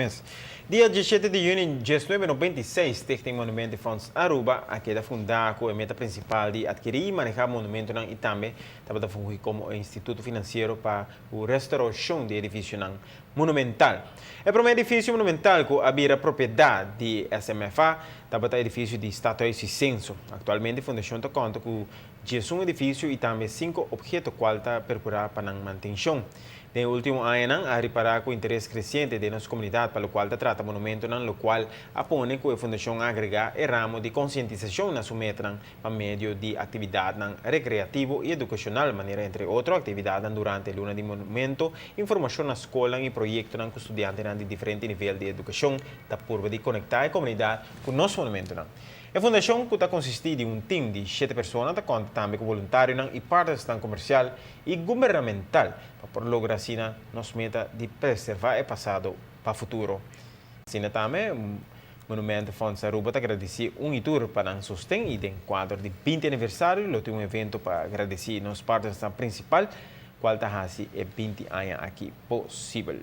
Mês. Dia 17 de junho de 1996, Stichting Monumento Fonds Aruba, aqui da Fundaco, a meta principal de adquirir e manejar monumento na Itambe, estava fungindo como instituto financeiro para a restauração de edifício monumental. O primeiro edifício monumental que havia propriedade de SMFA, estava o edifício de Estatuto e Censo. Atualmente, a Fundação está conta com 11 edifício e também 5 objetos que está percurar para a manutenção. No último ano, a reparar com o interesse crescente da nossa comunidade, para o qual trata monumento, no qual apone que a Fundação agregar o ramo de conscientização na sua meta para meio de atividade recreativo e educacional, maneira entre outras atividades durante a luna de monumento, informação na escola e projetos com estudantes de diferentes níveis de educação, da curva de conectar a comunidade com o nosso monumento. A fundação que consiste de time de 7 pessoas, que conta também com voluntários e partes comercial e governamental para lograr assim nossa meta de preservar o passado para o futuro. Assim também, o Monumento Fonds Aruba agradece tour para o sustento e em quadro de 20 aniversário, tem evento para agradecer nossa parte principal, qual está 20 anos aqui possível.